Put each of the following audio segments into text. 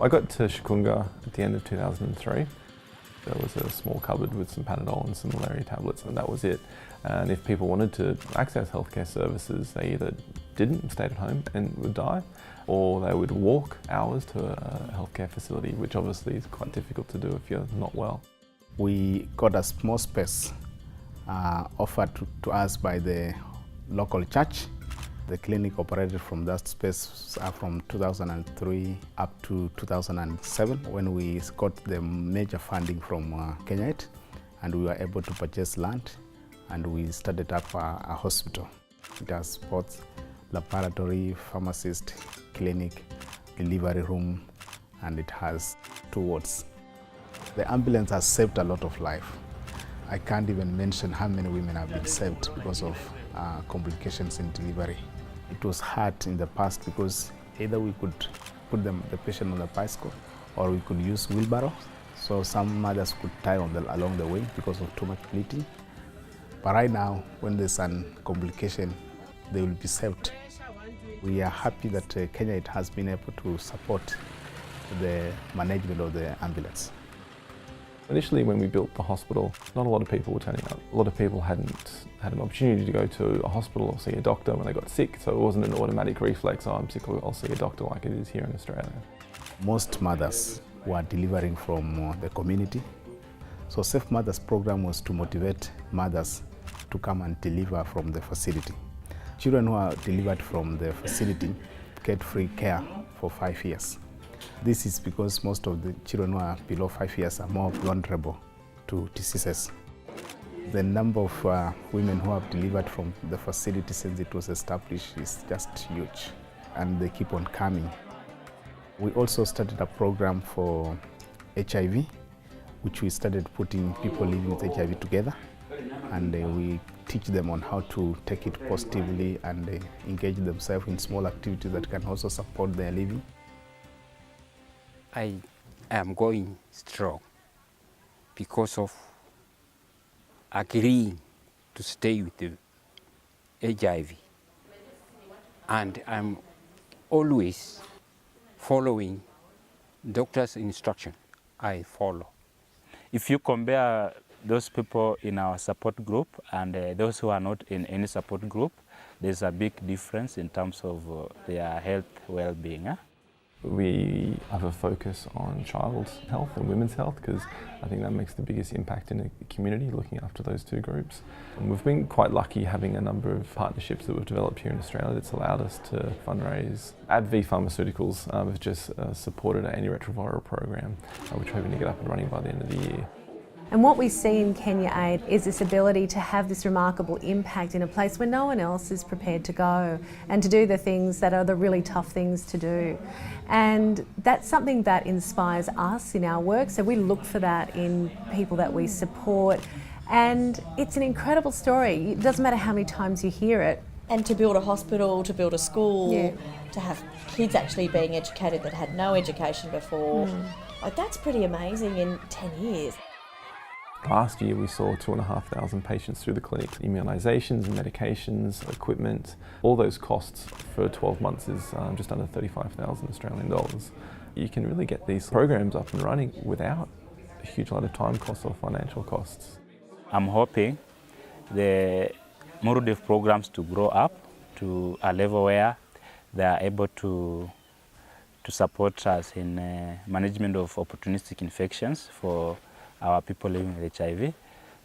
I got to Chikunga at the end of 2003. There was a small cupboard with some Panadol and some malaria tablets, and that was it. And if people wanted to access healthcare services, they either didn't, stayed at home and would die, or they would walk hours to a healthcare facility, which obviously is quite difficult to do if you're not well. We got a small space offered to us by the local church. The clinic operated from that space from 2003 up to 2007 when we got the major funding from KenyaAid, and we were able to purchase land and we started up a hospital. It has both laboratory, pharmacist, clinic, delivery room, and it has 2 wards. The ambulance has saved a lot of life. I can't even mention how many women have been saved because of complications in delivery. It was hard in the past because either we could put the patient on the bicycle or we could use wheelbarrow. So some mothers could die along the way because of too much bleeding. But right now, when there's a complication, they will be saved. We are happy that KenyaAid has been able to support the management of the ambulance. Initially, when we built the hospital, not a lot of people were turning up. A lot of people hadn't had an opportunity to go to a hospital or see a doctor when they got sick, so it wasn't an automatic reflex, oh, I'm sick, I'll see a doctor, like it is here in Australia. Most mothers were delivering from the community. So Safe Mothers program was to motivate mothers to come and deliver from the facility. Children who are delivered from the facility get free care for 5 years. This is because most of the children who are below 5 years are more vulnerable to diseases. The number of women who have delivered from the facility since it was established is just huge, and they keep on coming. We also started a program for HIV, which we started putting people living with HIV together, and we teach them on how to take it positively and engage themselves in small activities that can also support their living. I am going strong because of agreeing to stay with the HIV, and I'm always following doctor's instruction. I follow. If you compare those people in our support group and those who are not in any support group, there's a big difference in terms of their health well-being. We have a focus on child's health and women's health because I think that makes the biggest impact in the community, looking after those 2 groups. And we've been quite lucky having a number of partnerships that we've developed here in Australia that's allowed us to fundraise. AbbVie Pharmaceuticals have just supported an antiretroviral program, which we're hoping to get up and running by the end of the year. And what we see in KenyaAid is this ability to have this remarkable impact in a place where no one else is prepared to go and to do the things that are the really tough things to do. And that's something that inspires us in our work, so we look for that in people that we support. And it's an incredible story. It doesn't matter how many times you hear it. And to build a hospital, to build a school, to have kids actually being educated that had no education before, like that's pretty amazing in 10 years. Last year we saw 2,500 patients through the clinic. Immunisations, medications, equipment, all those costs for 12 months is just under 35,000 Australian dollars. You can really get these programs up and running without a huge lot of time costs or financial costs. I'm hoping the Murudev programs to grow up to a level where they are able to support us in management of opportunistic infections for our people living with HIV.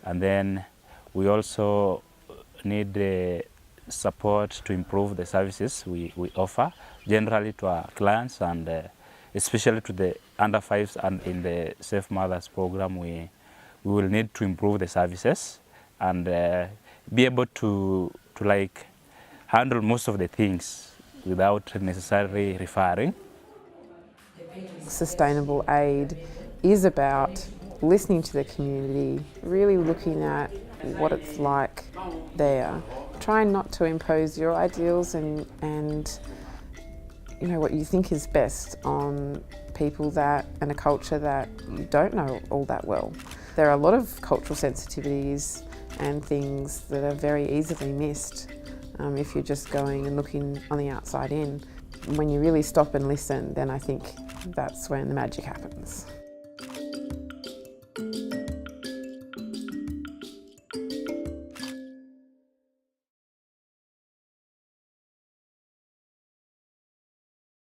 And then we also need support to improve the services we offer generally to our clients, and especially to the under 5s, and in the Safe Mothers program we will need to improve the services and be able to like handle most of the things without necessarily referring. Sustainable aid is about listening to the community, really looking at what it's like there, trying not to impose your ideals and you know what you think is best on people that and a culture that you don't know all that well. There are a lot of cultural sensitivities and things that are very easily missed if you're just going and looking on the outside in. when you really stop and listen, then I think that's when the magic happens.